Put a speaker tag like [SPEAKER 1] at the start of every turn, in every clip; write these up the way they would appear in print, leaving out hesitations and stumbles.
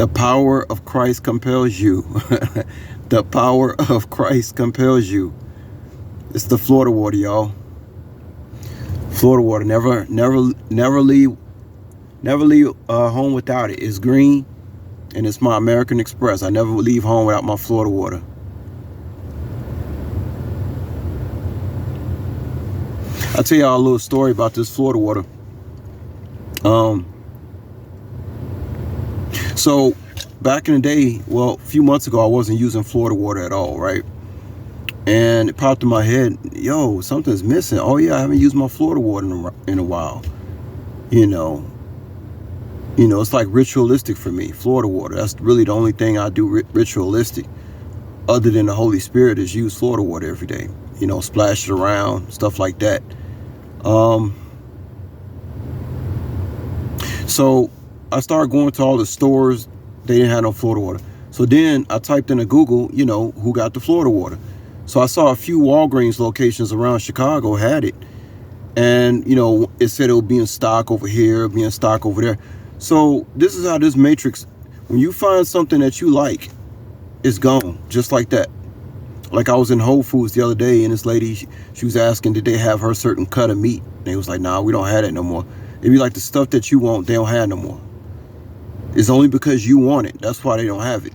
[SPEAKER 1] The power of Christ compels you. The power of Christ compels you. It's the Florida water, y'all. Florida water. Never leave home without it. It's green, and it's my American Express. I never leave home without my Florida water. I'll tell y'all a little story about this Florida water. So back in the day, well, a few months ago, I wasn't using Florida water at all, right? And it popped in my head, yo, something's missing. Oh yeah, I haven't used my Florida water in a while. You know, it's like ritualistic for me, Florida water. That's really the only thing I do ritualistic, other than the Holy Spirit, is use Florida water every day. Splash it around, stuff like that. So I started going to all the stores. They didn't have no Florida water. So then I typed into Google, who got the Florida water. So I saw a few Walgreens locations around Chicago had it. And, it said it would be in stock over here, be in stock over there. So this is how this matrix, when you find something that you like, it's gone just like that. Like I was in Whole Foods the other day, and this lady, she was asking, did they have her certain cut of meat? And they was like, nah, we don't have that no more. It'd be like the stuff that you want, they don't have no more. It's only because you want it. That's why they don't have it.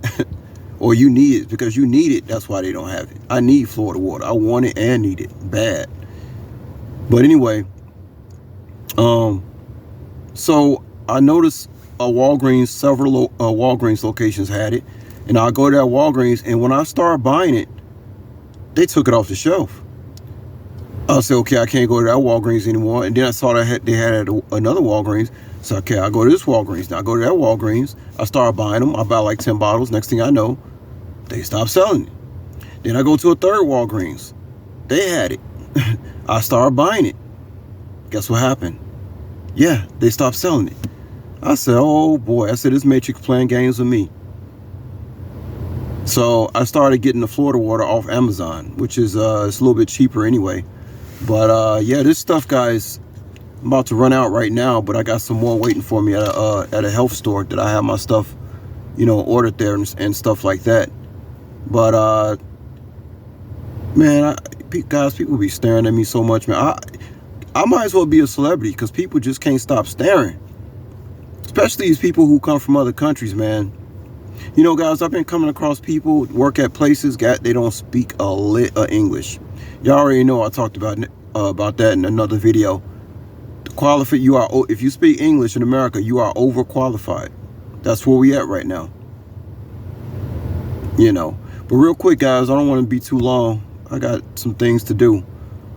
[SPEAKER 1] Or you need it because you need it. That's why they don't have it. I need Florida water. I want it and need it bad. But anyway, so I noticed several Walgreens locations had it. And I go to that Walgreens, and when I started buying it, they took it off the shelf. I said, okay, I can't go to that Walgreens anymore. And then I saw that they had another Walgreens. So, okay, I go to this Walgreens. Now I go to that Walgreens. I started buying them. I buy like 10 bottles. Next thing I know, they stopped selling it. Then I go to a third Walgreens. They had it. I started buying it. Guess what happened? Yeah, they stopped selling it. I said, oh boy. I said, this matrix playing games with me. So I started getting the Florida water off Amazon, which is it's a little bit cheaper anyway. But yeah, this stuff, guys, I'm about to run out right now, but I got some more waiting for me at a health store that I have my stuff, ordered there and stuff like that. But man, guys, people be staring at me so much, man. I might as well be a celebrity because people just can't stop staring, especially these people who come from other countries, man. Guys, I've been coming across people work at places they don't speak a lick of English. Y'all already know I talked about that in another video. If you speak English in America, you are overqualified. That's where we at right now. But real quick, guys, I don't want to be too long. I got some things to do.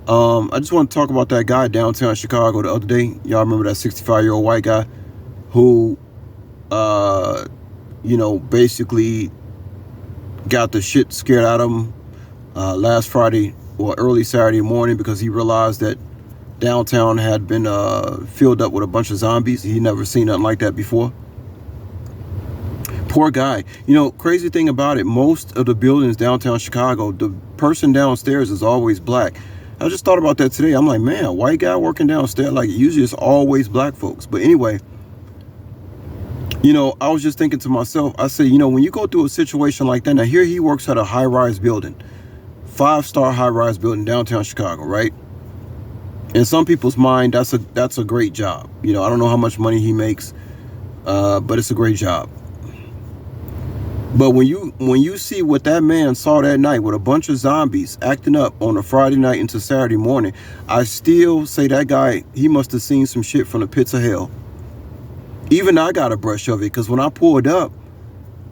[SPEAKER 1] I just want to talk about that guy downtown Chicago the other day. Y'all remember that 65-year-old white guy who basically got the shit scared out of him last Friday or early Saturday morning because he realized that downtown had been filled up with a bunch of zombies. He never seen nothing like that before. Poor guy. Crazy thing about it, most of the buildings downtown Chicago, the person downstairs is always black. I just thought about that today. I'm like, man, a white guy working downstairs, like usually it's always black folks. But anyway, I was just thinking to myself, I said, when you go through a situation like that, now here he works at a high-rise building, 5-star high-rise building downtown Chicago, right? In some people's mind, that's a great job. I don't know how much money he makes, but it's a great job. But when you see what that man saw that night with a bunch of zombies acting up on a Friday night into Saturday morning, I still say that guy, he must have seen some shit from the pits of hell. Even I got a brush of it, because when I pulled up,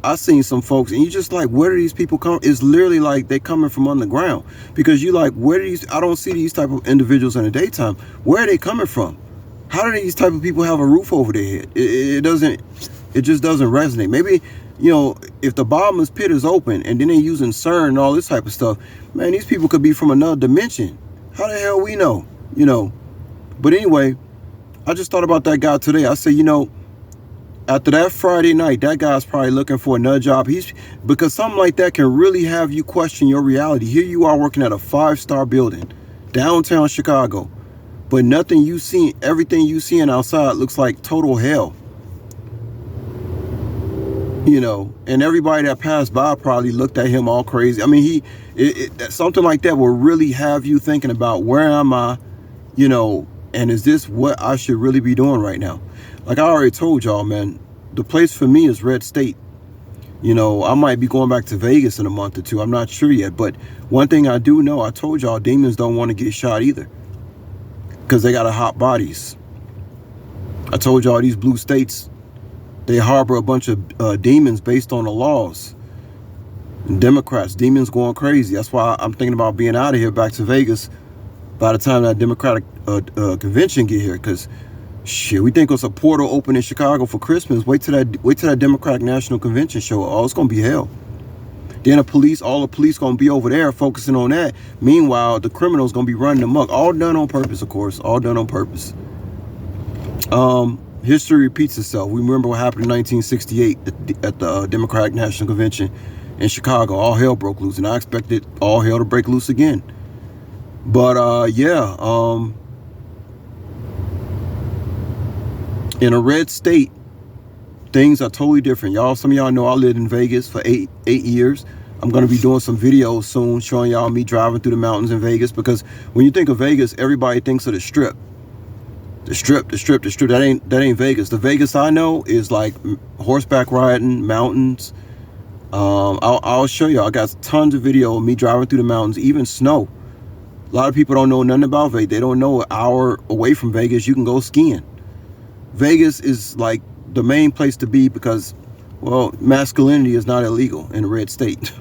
[SPEAKER 1] I seen some folks, and you just like, where do these people come? It's literally like they coming from underground, because you like, I don't see these type of individuals in the daytime. Where are they coming from? How do these type of people have a roof over their head? It just doesn't resonate. Maybe, if the bottomless pit is open and then they're using CERN and all this type of stuff, man, these people could be from another dimension. How the hell we know? But anyway, I just thought about that guy today. I said, after that Friday night, that guy's probably looking for another job. Because something like that can really have you question your reality. Here you are working at a 5-star building, downtown Chicago, but everything you seeing outside looks like total hell. You know, and everybody that passed by probably looked at him all crazy. I mean, something like that will really have you thinking about, where am I, you know, and is this what I should really be doing right now? Like I already told y'all, man, the place for me is Red State. You know, I might be going back to Vegas in a month or two. I'm not sure yet. But one thing I do know, I told y'all, demons don't want to get shot either, because they got hot bodies. I told y'all these blue states, they harbor a bunch of demons based on the laws. And Democrats, demons going crazy. That's why I'm thinking about being out of here back to Vegas by the time that Democratic convention get here. Because shit, we think it's a portal open in Chicago for Christmas. Wait till that Democratic National Convention show. Oh, it's gonna be hell. Then all the police gonna be over there focusing on that. Meanwhile, the criminals gonna be running amok. All done on purpose, of course. All done on purpose. History repeats itself. We remember what happened in 1968 at the Democratic National Convention in Chicago. All hell broke loose, and I expected all hell to break loose again. But in a red state, things are totally different. Some of y'all know I lived in Vegas for eight years. I'm going to be doing some videos soon showing y'all me driving through the mountains in Vegas, because when you think of Vegas, everybody thinks of the Strip. The strip. That ain't Vegas. The Vegas I know is like horseback riding, mountains. I'll show you. I got tons of video of me driving through the mountains, even snow. A lot of people don't know nothing about Vegas. They don't know an hour away from Vegas you can go skiing. Vegas is like the main place to be because, well, masculinity is not illegal in a red state.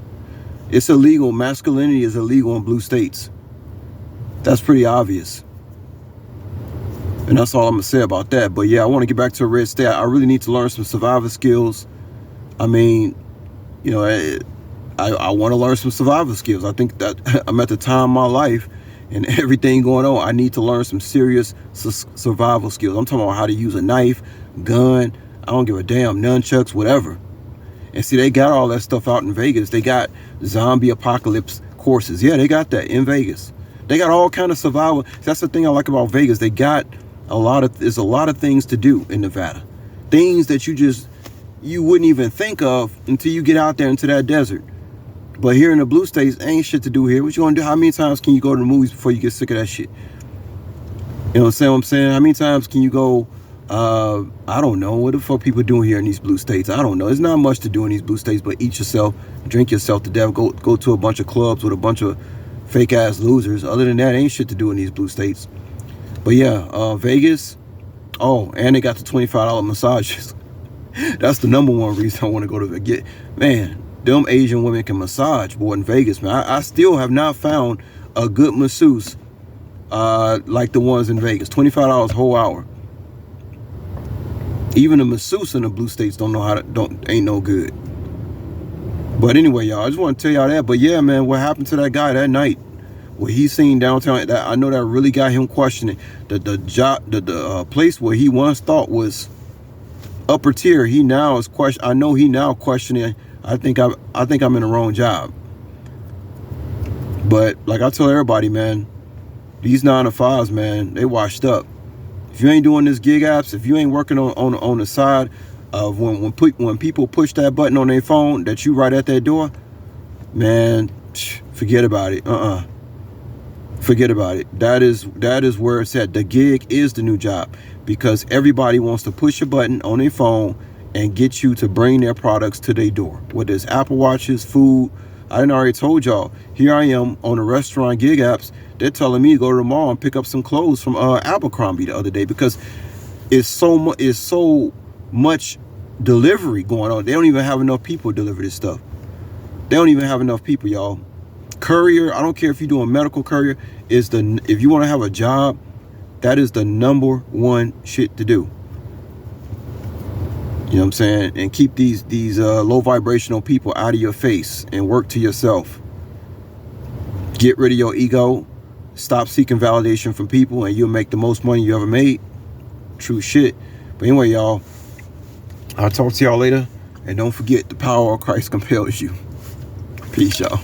[SPEAKER 1] It's illegal. Masculinity is illegal in blue states. That's pretty obvious. And that's all I'm going to say about that. But yeah, I want to get back to a red state. I really need to learn some survival skills. I mean, you know, I want to learn some survival skills. I think that I'm at the time of my life and everything going on, I need to learn some serious survival skills. I'm talking about how to use a knife, gun, I don't give a damn, nunchucks, whatever. And see, they got all that stuff out in Vegas. They got zombie apocalypse courses. Yeah, they got that in Vegas. They got all kind of survival. That's the thing I like about Vegas. They got there's a lot of things to do in Nevada. Things that you wouldn't even think of until you get out there into that desert. But here in the blue states, ain't shit to do here. What you gonna do? How many times can you go to the movies before you get sick of that shit? You know what I'm saying? How many times can you go, I don't know, what the fuck people doing here in these blue states? I don't know. There's not much to do in these blue states but eat yourself, drink yourself to death, go to a bunch of clubs with a bunch of fake ass losers. Other than that, ain't shit to do in these blue states. But yeah, Vegas. Oh, and they got the $25 massages. That's the number one reason I want to go to get. Man, them Asian women can massage, boy, in Vegas, man. I still have not found a good masseuse like the ones in Vegas. $25 whole hour. Even the masseuse in the blue states ain't no good. But anyway, y'all, I just want to tell y'all that. But yeah, man, what happened to that guy that night? What he seen downtown, that I know that really got him questioning the place where he once thought was upper tier. He now is I know he now questioning. I think I'm in the wrong job. But like I tell everybody, man, these 9-to-5s, man, they washed up. If you ain't doing this gig apps, if you ain't working on the side of when people push that button on their phone that you right at their door, man, forget about it. Forget about it. That is where it's at. The gig is the new job, because everybody wants to push a button on their phone and get you to bring their products to their door. Whether it's Apple Watches, food. I done already told y'all. Here I am on the restaurant gig apps. They're telling me to go to the mall and pick up some clothes from Abercrombie the other day, because it's so much delivery going on. They don't even have enough people to deliver this stuff. They don't even have enough people, y'all. Courier, I don't care if you're doing medical courier, if you want to have a job, that is the number one shit to do. You know what I'm saying? And keep these low vibrational people out of your face and work to yourself. Get rid of your ego. Stop seeking validation from people, and you'll make the most money you ever made. True shit. But anyway, y'all, I'll talk to y'all later. And don't forget, the power of Christ compels you. Peace, y'all.